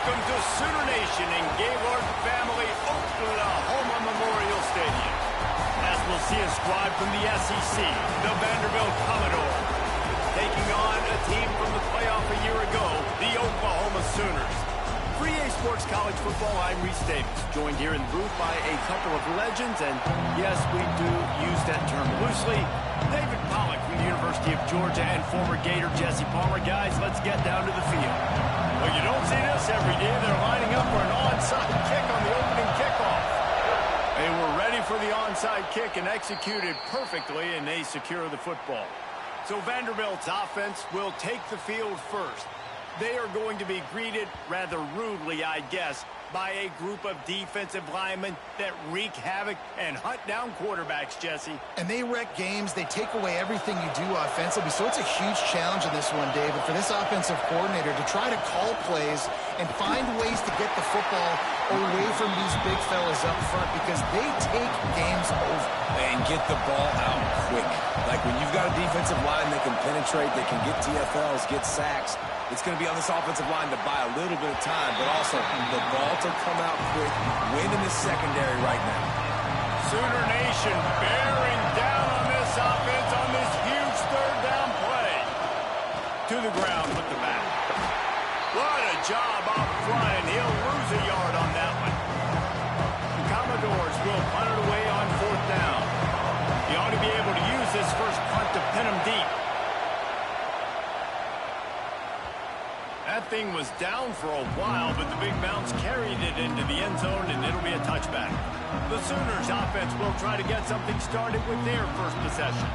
Welcome to Sooner Nation and Gaylord Family Oklahoma Memorial Stadium. As we'll see a squad from the SEC, the Vanderbilt Commodores, taking on a team from the playoff a year ago, the Oklahoma Sooners. For EA Sports College Football, I'm Reese Davis, joined here in the booth by a couple of legends, and yes, we do use that term loosely. David Pollack from the University of Georgia and former Gator Jesse Palmer. Guys, let's get down to the field. Well, you don't see this every day. They're lining up for an onside kick on the opening kickoff. They were ready for the onside kick and executed perfectly, and they secure the football. So Vanderbilt's offense will take the field first. They are going to be greeted rather rudely, I guess, by a group of defensive linemen that wreak havoc and hunt down quarterbacks, Jesse. And they wreck games. They take away everything you do offensively. So it's a huge challenge in this one, David, for this offensive coordinator to try to call plays and find ways to get the football away from these big fellas up front because they take games over. And get the ball out quick. Like when you've got a defensive line that can penetrate, that can get TFLs, get sacks, it's going to be on this offensive line to buy a little bit of time, but also the ball to come out quick, win in the secondary right now. Sooner Nation bearing down on this offense on this huge third down play. To the ground with the back. What a job up front, and he'll lose a yard on that one. The Commodores will punt it away on fourth down. He ought to be able to use this first punt to pin him deep. That thing was down for a while, but the big bounce carried it into the end zone, and it'll be a touchback. The Sooners offense will try to get something started with their first possession.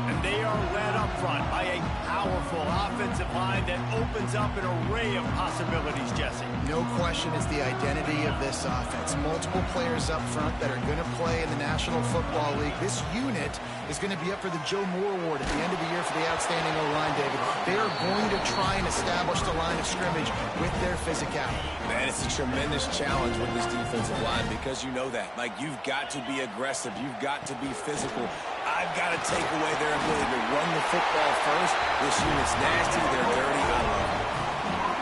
And they are led up front by a powerful offensive line that opens up an array of possibilities, Jesse. No question is the identity of this offense. Multiple players up front that are going to play in the National Football League. This unit is going to be up for the Joe Moore Award at the end of the year for the outstanding O-line, David. They are going to try and establish the line of scrimmage with their physicality. Man, it's a tremendous challenge with this defensive line because you know that. Like, you've got to be aggressive. You've got to be physical. I've got to take away their ability to run the football first. This unit's nasty. They're dirty. I love it.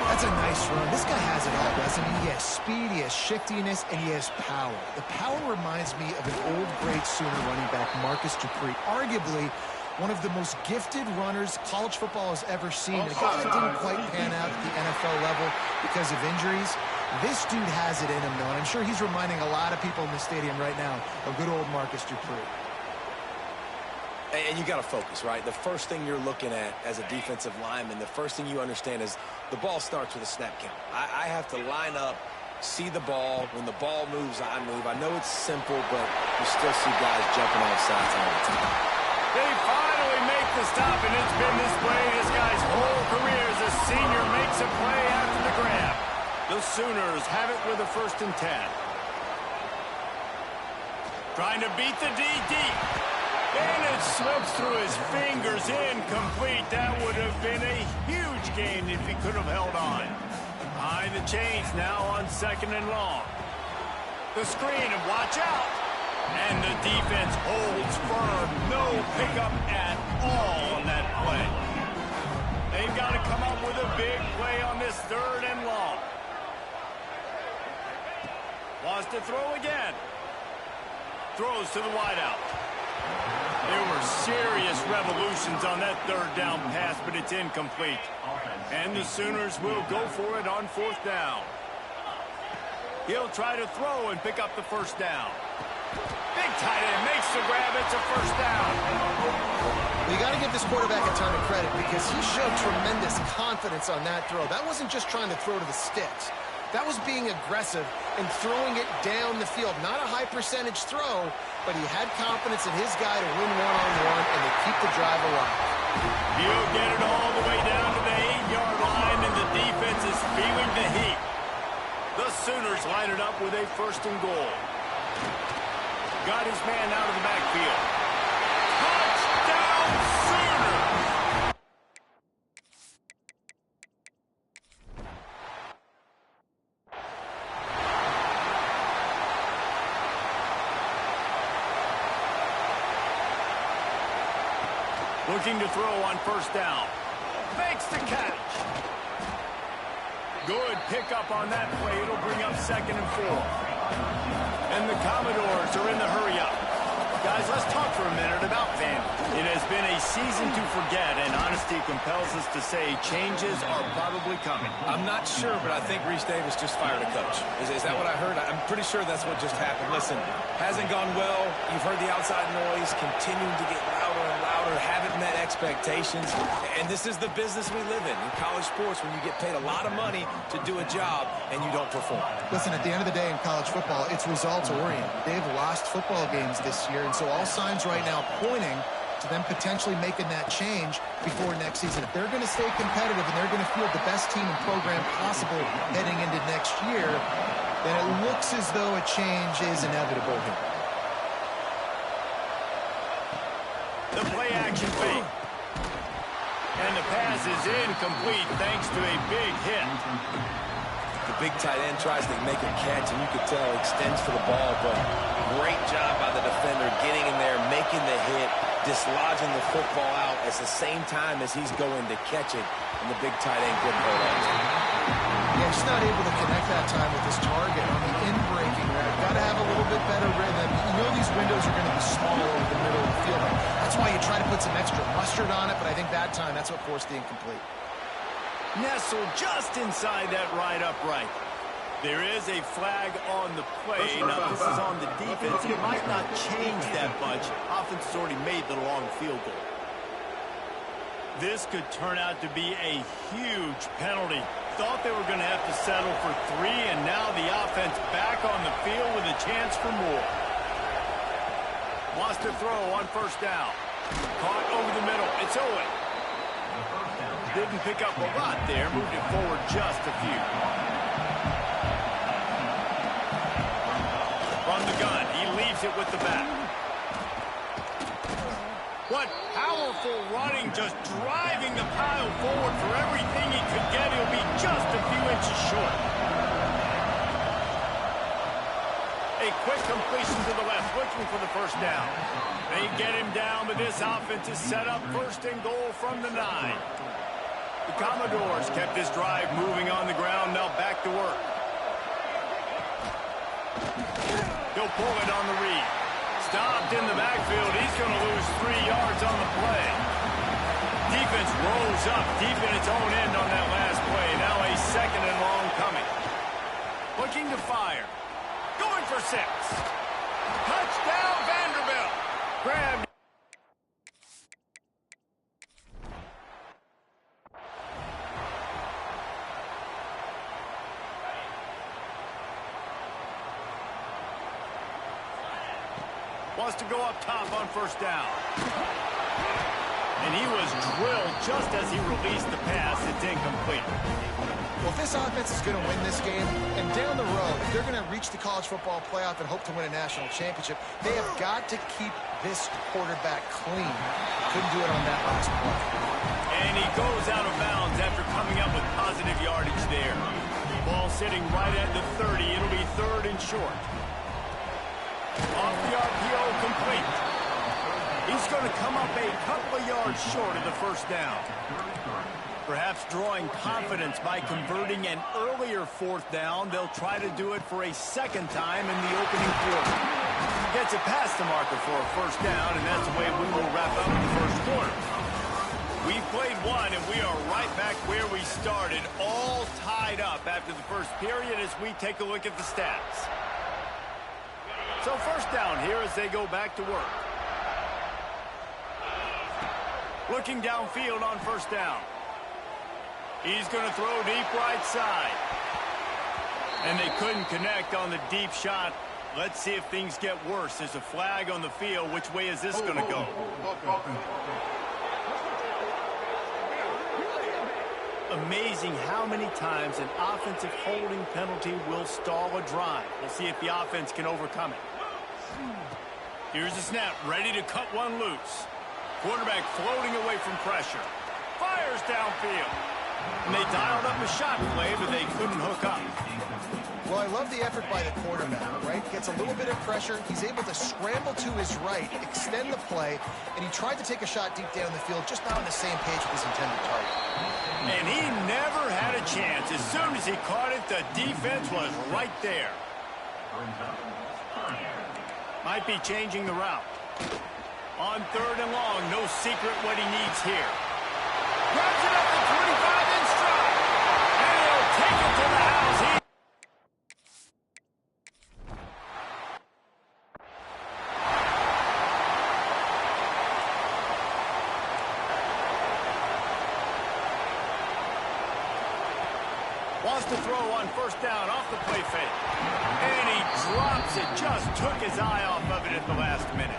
That's a nice run. This guy has it all, doesn't he? He has speed, he has shiftiness, and he has power. The power reminds me of an old great Sooner running back, Marcus Dupree. Arguably one of the most gifted runners college football has ever seen. A guy that didn't quite pan out at the NFL level because of injuries. This dude has it in him, though, and I'm sure he's reminding a lot of people in the stadium right now of good old Marcus Dupree. And you got to focus, right? The first thing you're looking at as a defensive lineman, the first thing you understand is the ball starts with a snap count. I have to line up, see the ball. When the ball moves, I move. I know it's simple, but you still see guys jumping on the sides all the time. They finally make the stop, and it's been this way this guy's whole career as a senior makes a play after the grab. The Sooners have it with a 1st and 10. Trying to beat the D deep. And it slips through his fingers, incomplete. That would have been a huge gain if he could have held on. Behind the chains now on 2nd and long. The screen, and watch out. And the defense holds firm. No pickup at all on that play. They've got to come up with a big play on this 3rd and long. Wants to throw again. Throws to the wideout. There were serious revolutions on that 3rd down pass, but it's incomplete. And the Sooners will go for it on 4th down. He'll try to throw and pick up the 1st down. Big tight end makes the grab. It's a 1st down. Well, you got to give this quarterback a ton of credit because he showed tremendous confidence on that throw. That wasn't just trying to throw to the sticks. That was being aggressive and throwing it down the field. Not a high percentage throw, but he had confidence in his guy to win one-on-one and to keep the drive alive. He'll get it all the way down to the 8-yard line, and the defense is feeling the heat. The Sooners line it up with a 1st and goal. Got his man out of the backfield. Touchdown, Sooners! Looking to throw on 1st down. Makes the catch. Good pickup on that play. It'll bring up 2nd and 4. And the Commodores are in the hurry-up. Guys, let's talk for a minute about Vandy. It has been a season to forget, and honesty compels us to say changes are probably coming. I'm not sure, but I think Reese Davis just fired a coach. Is that what I heard? I'm pretty sure that's what just happened. Listen, hasn't gone well. You've heard the outside noise continuing to get louder and louder, haven't met expectations. And this is the business we live in college sports, when you get paid a lot of money to do a job and you don't perform. Listen, at the end of the day in college football, it's results-oriented. They've lost football games this year, and so all signs right now pointing to them potentially making that change before next season. If they're going to stay competitive and they're going to field the best team and program possible heading into next year, then it looks as though a change is inevitable here. The play-action fake. And the pass is incomplete thanks to a big hit. The big tight end tries to make a catch, and you could tell extends for the ball, but great job by the defender getting in there, making the hit, dislodging the football out at the same time as he's going to catch it, and the big tight end couldn't hold on to it. Yeah, just not able to connect that time with his target on the in-breaking route. Got to have a little bit better rhythm. You know these windows are going to be small over the middle of the field. That's why you try to put some extra mustard on it, but I think that time, that's what forced the incomplete. Nestled just inside that right upright. There is a flag on the play. Now, this is on the defense. It might not change that much. Offense has already made the long field goal. This could turn out to be a huge penalty. Thought they were going to have to settle for 3, and now the offense back on the field with a chance for more. Wants to throw on 1st down. Caught over the middle. It's Owen. Didn't pick up a lot there. Moved it forward just a few. From the gun, he leaves it with the back. What powerful running, just driving the pile forward for everything he could get. He'll be just a few inches short. A quick completion to the left, looking for the 1st down. They get him down, but this offense is set up 1st and goal from the 9. The Commodores kept this drive moving on the ground, now back to work. He'll pull it on the read. Stopped in the backfield. He's going to lose 3 yards on the play. Defense rolls up deep in its own end on that last play. Now a 2nd and long coming. Looking to fire. Going for 6. Touchdown, Vanderbilt. Grabbed. Wants to go up top on 1st down. And he was drilled just as he released the pass. It's incomplete. Well, if this offense is going to win this game, and down the road, if they're going to reach the college football playoff and hope to win a national championship, they have got to keep this quarterback clean. Couldn't do it on that last play. And he goes out of bounds after coming up with positive yardage there. Ball sitting right at the 30. It'll be 3rd and short. Off the RPO, complete. He's going to come up a couple of yards short of the 1st down. Perhaps drawing confidence by converting an earlier 4th down. They'll try to do it for a 2nd time in the opening quarter. Gets it past the marker for a 1st down, and that's the way we will wrap up the 1st quarter. We've played 1, and we are right back where we started, all tied up after the 1st period as we take a look at the stats. So 1st down here as they go back to work. Looking downfield on 1st down. He's going to throw deep right side. And they couldn't connect on the deep shot. Let's see if things get worse. There's a flag on the field. Which way is this going to go? Amazing how many times an offensive holding penalty will stall a drive. We'll see if the offense can overcome it. Here's the snap, ready to cut one loose. Quarterback floating away from pressure. Fires downfield. And they dialed up a shot play, but they couldn't hook up. Well, I love the effort by the quarterback, right? Gets a little bit of pressure. He's able to scramble to his right, extend the play, and he tried to take a shot deep down the field, just not on the same page with his intended target. And he never had a chance. As soon as he caught it, the defense was right there. Might be changing the route. On 3rd and long, no secret what he needs here. Grabs it up to 25 in stride. And he'll take it to the house. Wants to throw on 1st down off the play fake. And he drops it. Just took his eye off of it at the last minute.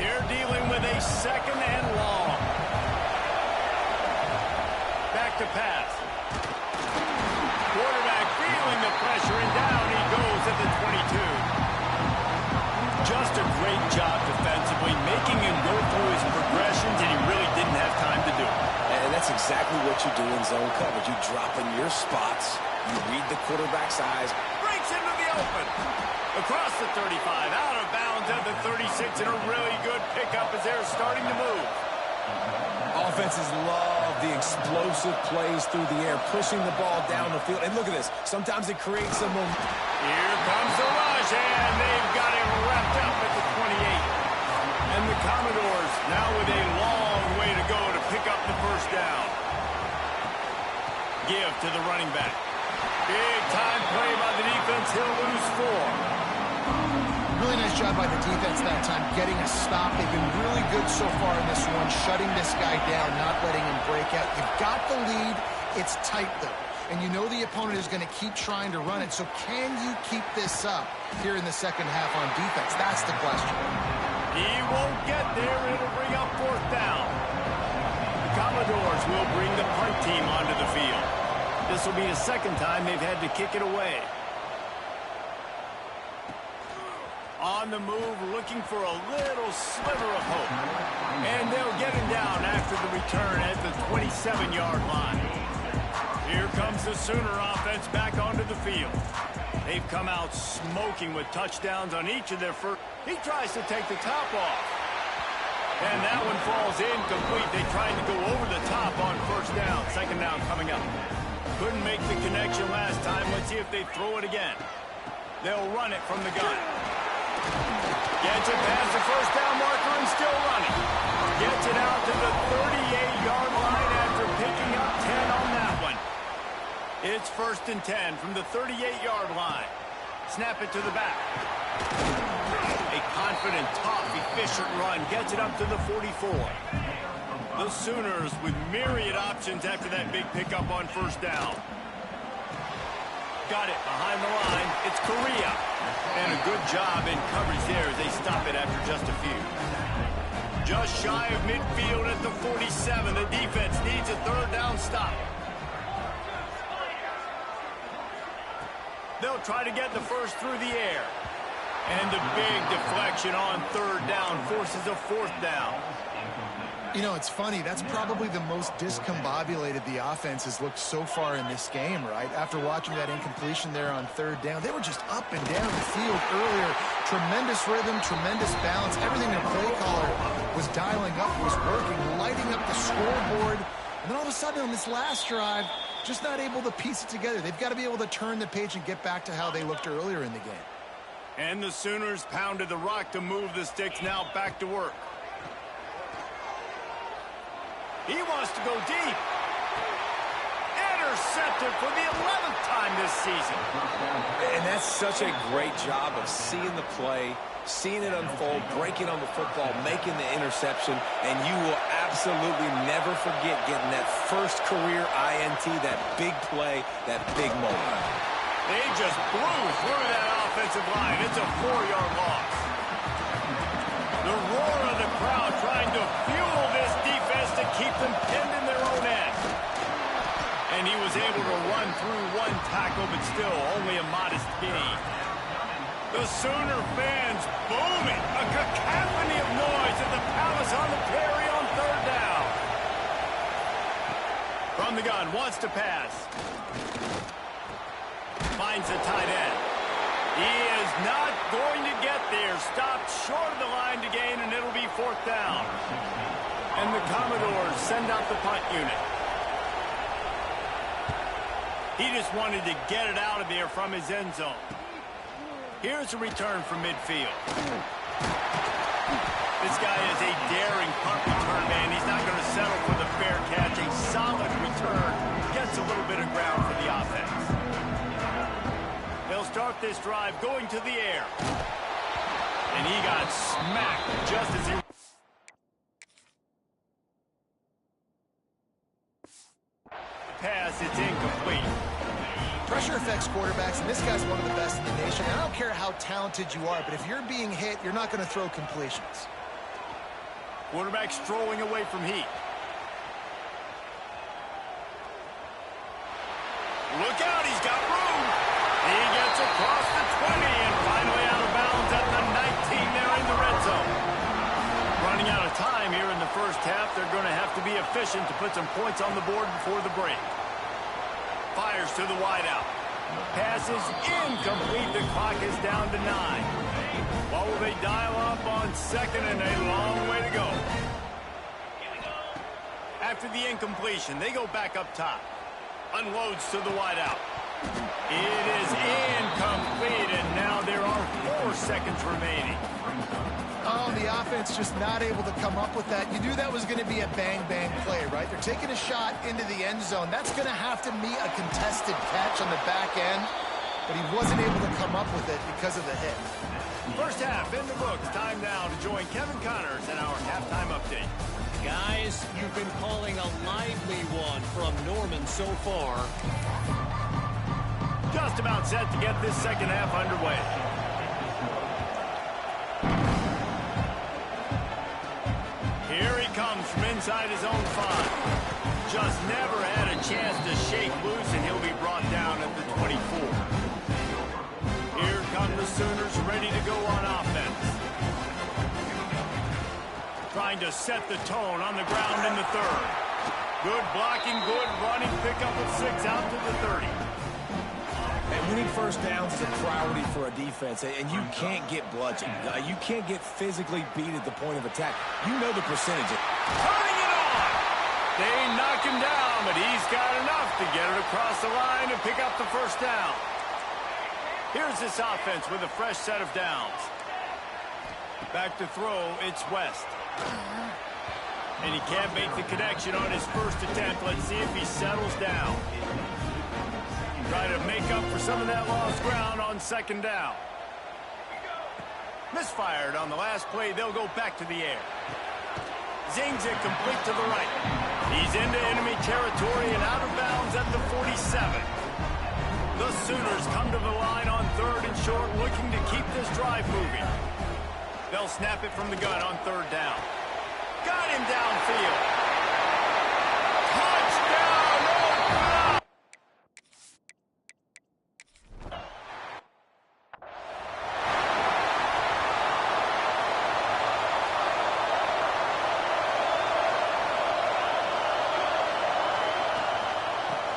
They're dealing with a 2nd and long. Back to pass. Quarterback feeling the pressure, and down he goes at the 22. Just a great job defensively, making him go through his progressions, and he really didn't have time to do it. And that's exactly what you do in zone coverage. You drop in your spots, you read the quarterback's eyes. Breaks into the open. Across the 35, out of bounds at the 36, and a really good pickup as they're starting to move. Offenses love the explosive plays through the air, pushing the ball down the field. And look at this. Sometimes it creates some momentum. Here comes the rush, and they've got it wrapped up at the 28. And the Commodores now with a long way to go to pick up the 1st down. Give to the running back. Big-time play by the defense. He'll lose 4. Really nice job by the defense that time, getting a stop. They've been really good so far in this one, shutting this guy down, not letting him break out. You've got the lead. It's tight, though. And you know the opponent is going to keep trying to run it. So can you keep this up here in the 2nd half on defense? That's the question. He won't get there. It'll bring up 4th down. The Commodores will bring the punt team onto the field. This will be the 2nd time they've had to kick it away. On the move, looking for a little sliver of hope. And they'll get him down after the return at the 27-yard line. Here comes the Sooner offense back onto the field. They've come out smoking with touchdowns on each of their first. He tries to take the top off. And that one falls incomplete. They tried to go over the top on 1st down. 2nd down coming up. Couldn't make the connection last time. Let's see if they throw it again. They'll run it from the gun. Gets it past the 1st down marker and still running. Gets it out to the 38-yard line after picking up 10 on that one. It's 1st and 10 from the 38-yard line. Snap it to the back. A confident, tough, efficient run gets it up to the 44. The Sooners with myriad options after that big pickup on 1st down. Got it behind the line. It's Correa. And a good job in coverage there as they stop it after just a few. Just shy of midfield at the 47. The defense needs a 3rd down stop. They'll try to get the 1st through the air. And the big deflection on 3rd down forces a 4th down. You know, it's funny. That's probably the most discombobulated the offense has looked so far in this game, right? After watching that incompletion there on 3rd down, they were just up and down the field earlier. Tremendous rhythm, tremendous balance. Everything their play caller was dialing up was working, lighting up the scoreboard. And then all of a sudden on this last drive, just not able to piece it together. They've got to be able to turn the page and get back to how they looked earlier in the game. And the Sooners pounded the rock to move the sticks, now back to work. He wants to go deep. Intercepted for the 11th time this season. And that's such a great job of seeing the play, seeing it unfold, breaking on the football, making the interception, and you will absolutely never forget getting that 1st career INT, that big play, that big moment. They just blew through that offensive line. It's a 4-yard loss. The roar of the crowd trying to fuel this defense to keep them pinned in their own end. And he was able to run through 1 tackle, but still only a modest gain. The Sooner fans booming. A cacophony of noise at the Palace on the Prairie on 3rd down. From the gun, wants to pass. Finds the tight end. He is not going to get there. Stopped short of the line to gain, and it'll be 4th down. And the Commodores send out the punt unit. He just wanted to get it out of there from his end zone. Here's a return from midfield. This guy is a daring punt return man. He's not going to settle for the fair catch. A solid return. Gets a little bit of ground for the offense. They'll start this drive going to the air. And he got smacked just as he... Pass, it's incomplete. Pressure affects quarterbacks, and this guy's one of the best in the nation. I don't care how talented you are, but if you're being hit, you're not going to throw completions. Quarterback strolling away from heat. Look out, he's got room. He gets across the 20 and finally out of bounds at the 19 there in the red zone. Running out of time here in the first half. They're going to have to be efficient to put some points on the board before the break. Fires to the wideout. Pass is incomplete. The clock is down to 9. What will they dial up on 2nd and a long way to go? After the incompletion, they go back up top. Unloads to the wideout. It is incomplete, and now there are 4 seconds remaining. Oh, the offense just not able to come up with that. You knew that was going to be a bang-bang play, right? They're taking a shot into the end zone. That's going to have to meet a contested catch on the back end, but he wasn't able to come up with it because of the hit. First half in the books. Time now to join Kevin Connors in our halftime update. Guys, you've been calling a lively one from Norman so far. Just about set to get this second half underway. Here he comes from inside his own 5. Just never had a chance to shake loose, and he'll be brought down at the 24. Here come the Sooners ready to go on offense. Trying to set the tone on the ground in the 3rd. Good blocking, good running, pickup of 6 out to the 30. And winning first downs is a priority for a defense, and you can't get bludgeoned. You can't get physically beat at the point of attack. You know the percentage. Turning it on! They knock him down, but he's got enough to get it across the line and pick up the first down. Here's this offense with a fresh set of downs. Back to throw, it's West. And he can't make the connection on his first attempt. Let's see if he settles down. Try to make up for some of that lost ground on 2nd down. Misfired on the last play. They'll go back to the air. Zings it complete to the right. He's into enemy territory and out of bounds at the 47. The Sooners come to the line on 3rd and short, looking to keep this drive moving. They'll snap it from the gun on 3rd down. Got him downfield. Touchdown, Oakland!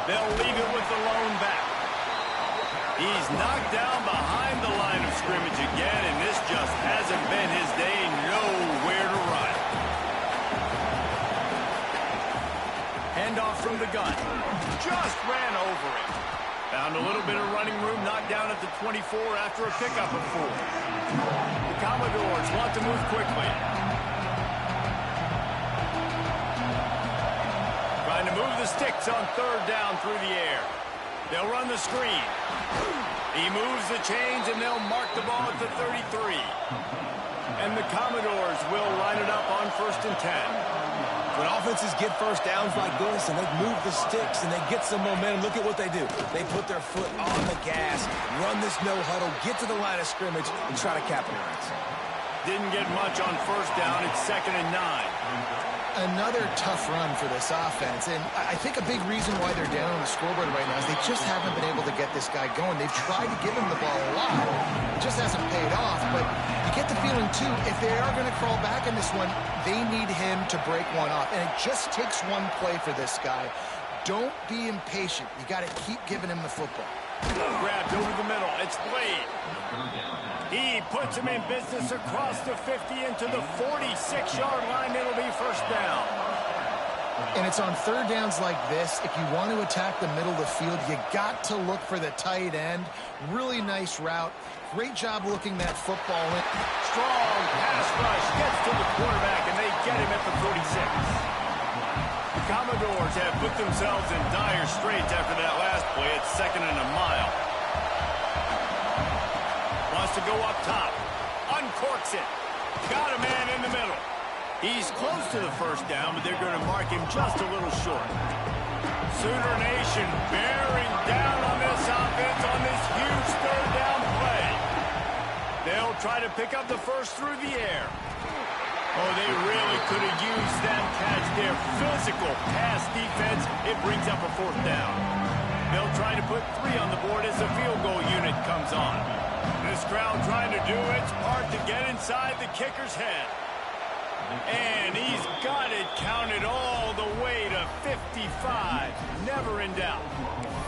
They'll leave it with the lone back. He's knocked down behind the line of scrimmage again, and this just hasn't been his day. Nowhere to run. Handoff from the gun. Just ran over it. Found a little bit of running room, knocked down at the 24 after a pickup of 4. The Commodores want to move quickly. Trying to move the sticks on 3rd down through the air. They'll run the screen. He moves the chains, and they'll mark the ball at the 33. And the Commodores will line it up on 1st and 10. When offenses get first downs like this and they move the sticks and they get some momentum, look at what they do. They put their foot on the gas, run this no-huddle, get to the line of scrimmage, and try to capitalize. Didn't get much on 1st down. It's 2nd and 9. Another tough run for this offense, and I think a big reason why they're down on the scoreboard right now is they just haven't been able to get this guy going. They've tried to give him the ball a lot. It just hasn't paid off, but you get the feeling, too, if they are going to crawl back in this one, they need him to break one off, and it just takes one play for this guy. Don't be impatient. You got to keep giving him the football. Grabbed over the middle. It's Blade. He puts him in business across the 50 into the 46-yard line. It'll be first down. And it's on third downs like this. If you want to attack the middle of the field, you got to look for the tight end. Really nice route. Great job looking that football in. Strong pass rush gets to the quarterback, and they get him at the 46. The Commodores have put themselves in dire straits after that last play. It's 2nd and a mile. Wants to go up top. Uncorks it. Got a man in the middle. He's close to the first down, but they're going to mark him just a little short. Sooner Nation bearing down on this offense on this huge third down play. They'll try to pick up the first through the air. Oh, they really could have used that catch there. Physical pass defense. It brings up a fourth down. They'll try to put 3 on the board as the field goal unit comes on. This crowd trying to do its part to get inside the kicker's head. And he's got it counted all the way to 55. Never in doubt.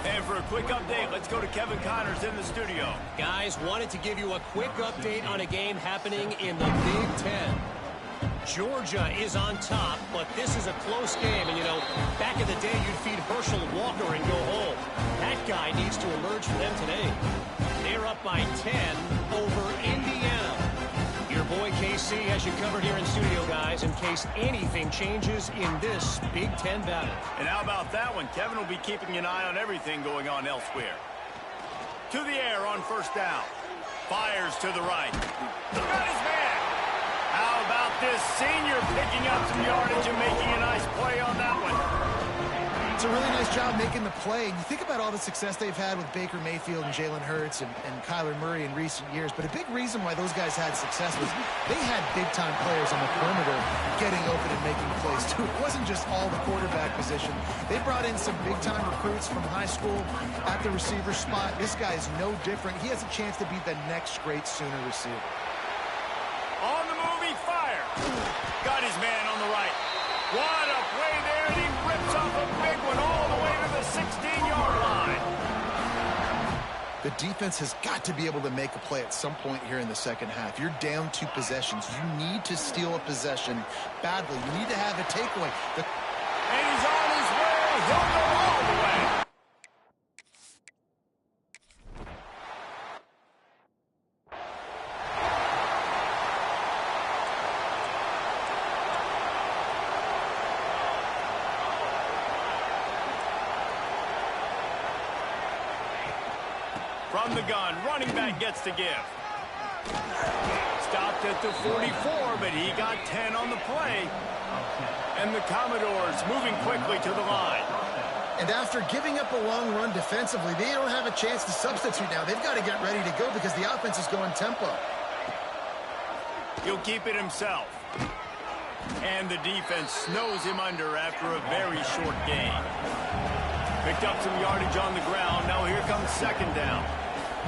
And for a quick update, let's go to Kevin Connors in the studio. Guys, wanted to give you a quick update on a game happening in the Big Ten. Georgia is on top, but this is a close game. And, you know, back in the day, you'd feed Herschel Walker and go home. That guy needs to emerge for them today. They're up by 10 over Indiana. Your boy KC has you covered here in studio, guys, in case anything changes in this Big Ten battle. And how about that one? Kevin will be keeping an eye on everything going on elsewhere. To the air on first down. Fires to the right. Got his man. How about this senior picking up some yardage and making a nice play on that one? It's a really nice job making the play. And you think about all the success they've had with Baker Mayfield and Jalen Hurts and Kyler Murray in recent years. But a big reason why those guys had success was they had big-time players on the perimeter getting open and making plays, too. It wasn't just all the quarterback position. They brought in some big-time recruits from high school at the receiver spot. This guy is no different. He has a chance to be the next great Sooner receiver. On the move, he fires. Got his man on the right. What a play there, and he rips off a big one all the way to the 16-yard line. The defense has got to be able to make a play at some point here in the second half. You're down 2 possessions. You need to steal a possession badly. You need to have a takeaway. And he's on his way. He'll go all the way. From the gun, running back gets to give. Stopped at the 44, but he got 10 on the play. And the Commodores moving quickly to the line. And after giving up a long run defensively, they don't have a chance to substitute now. They've got to get ready to go because the offense is going tempo. He'll keep it himself. And the defense snows him under after a very short gain. Picked up some yardage on the ground. Now here comes second down.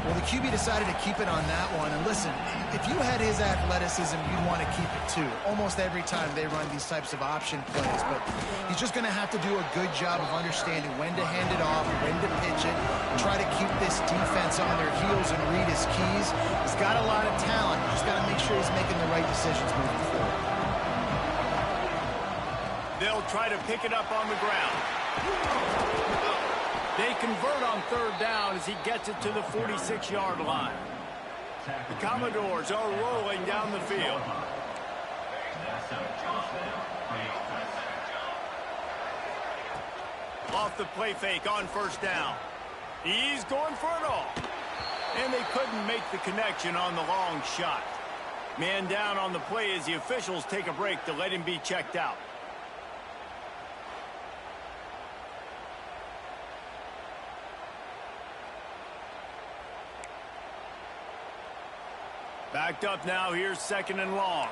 Well, the QB decided to keep it on that one. And listen, if you had his athleticism, you'd want to keep it too. Almost every time they run these types of option plays. But he's just going to have to do a good job of understanding when to hand it off, when to pitch it, try to keep this defense on their heels and read his keys. He's got a lot of talent. He's just got to make sure he's making the right decisions moving forward. They'll try to pick it up on the ground. They convert on third down as he gets it to the 46-yard line. The Commodores are rolling down the field. Off the play fake on first down. He's going for it all. And they couldn't make the connection on the long shot. Man down on the play as the officials take a break to let him be checked out. Backed up now, here's second and long.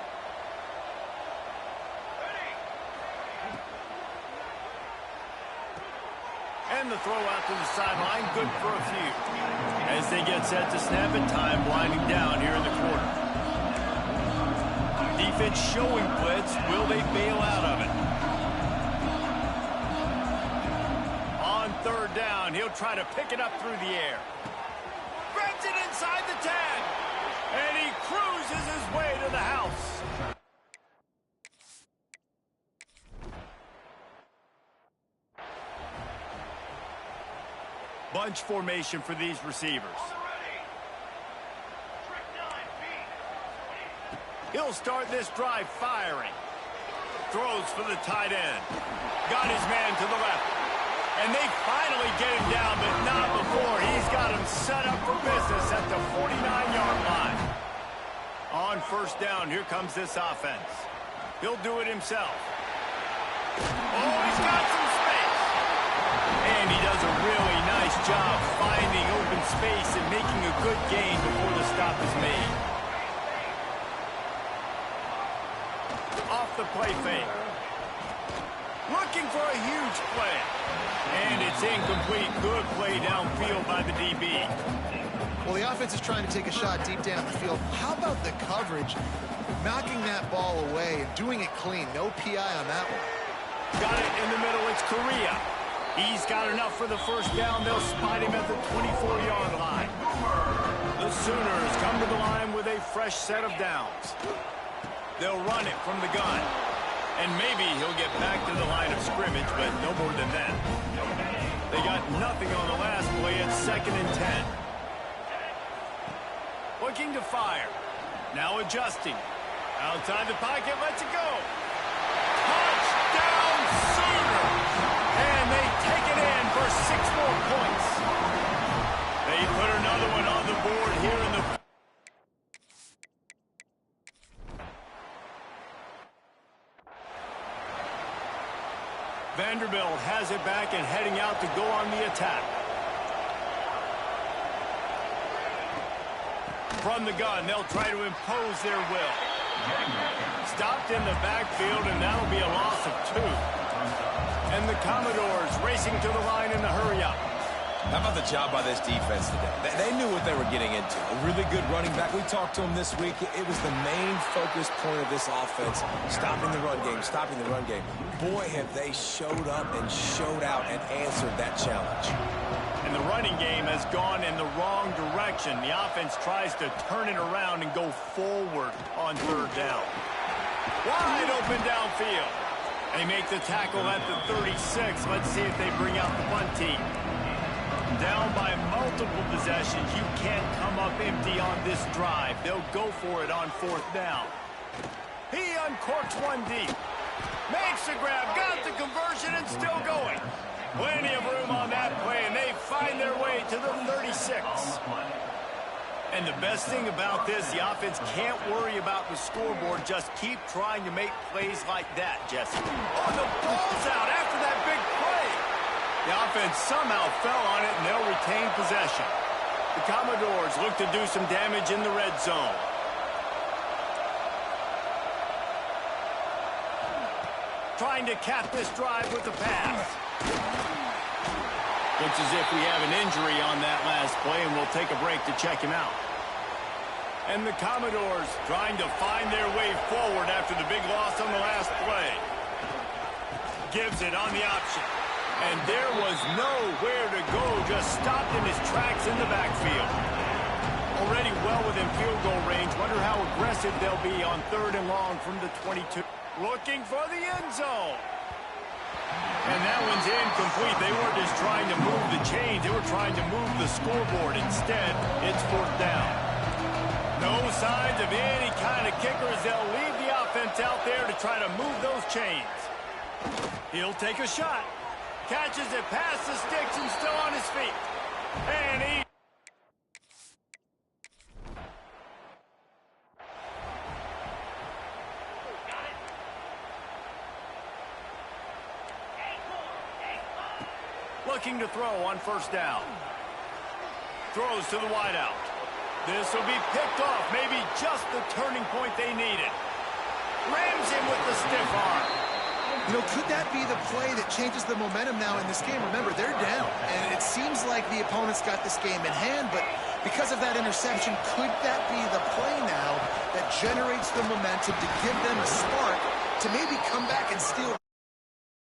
And the throw out to the sideline, good for a few. As they get set to snap it, time winding down here in the quarter. Defense showing blitz, will they bail out of it? On third down, he'll try to pick it up through the air. Grabs it and Bunch formation for these receivers. He'll start this drive firing. Throws for the tight end. Got his man to the left. And they finally get him down, but not before. He's got him set up for business at the 49-yard line. On first down, here comes this offense. He'll do it himself. Oh, he's got some space. And he does a really nice job finding open space and making a good gain before the stop is made. Off the play fake. Looking for a huge play. And it's incomplete. Good play downfield by the DB. Well, the offense is trying to take a shot deep down the field. How about the coverage? Knocking that ball away and doing it clean. No PI on that one. Got it in the middle. It's Correa. He's got enough for the first down. They'll spot him at the 24-yard line. The Sooners come to the line with a fresh set of downs. They'll run it from the gun. And maybe he'll get back to the line of scrimmage, but no more than that. They got nothing on the last play at 2nd and 10. Looking to fire. Now adjusting. Outside the pocket, lets it go. Touchdown Sooners! And they take it in for 6 more points. They put another one on the board here in the... Vanderbilt has it back and heading out to go on the attack. From the gun, they'll try to impose their will. Stopped in the backfield, and that'll be a loss of 2. And the Commodores racing to the line in the hurry-up. How about the job by this defense today? They knew what they were getting into. A really good running back. We talked to him this week. It was the main focus point of this offense. Stopping the run game, stopping the run game. Boy, have they showed up and showed out and answered that challenge. And the running game has gone in the wrong direction. The offense tries to turn it around and go forward on 3rd down. Wide open downfield. They make the tackle at the 36. Let's see if they bring out the punt team. Down by multiple possessions. You can't come up empty on this drive. They'll go for it on 4th down. He uncorks one deep. Makes the grab, got the conversion, and still going. Plenty of room on that play, and they find their way to the 36. And the best thing about this, the offense can't worry about the scoreboard. Just keep trying to make plays like that, Jesse. Oh, the ball's out after that big play. The offense somehow fell on it, and they'll retain possession. The Commodores look to do some damage in the red zone. Trying to cap this drive with a pass. Looks as if we have an injury on that last play, and we'll take a break to check him out. And the Commodores trying to find their way forward after the big loss on the last play. Gives it on the option. And there was nowhere to go, just stopped in his tracks in the backfield. Already well within field goal range. Wonder how aggressive they'll be on 3rd and long from the 22. Looking for the end zone. And that one's incomplete. They weren't just trying to move the chains. They were trying to move the scoreboard. Instead, it's 4th down. No signs of any kind of kickers. They'll leave the offense out there to try to move those chains. He'll take a shot. Catches it past the sticks and still on his feet. And he... Looking to throw on 1st down. Throws to the wideout. This will be picked off. Maybe just the turning point they needed. Rams him with the stiff arm. You know, could that be the play that changes the momentum now in this game? Remember, they're down, and it seems like the opponent's got this game in hand, but because of that interception, could that be the play now that generates the momentum to give them a spark to maybe come back and steal?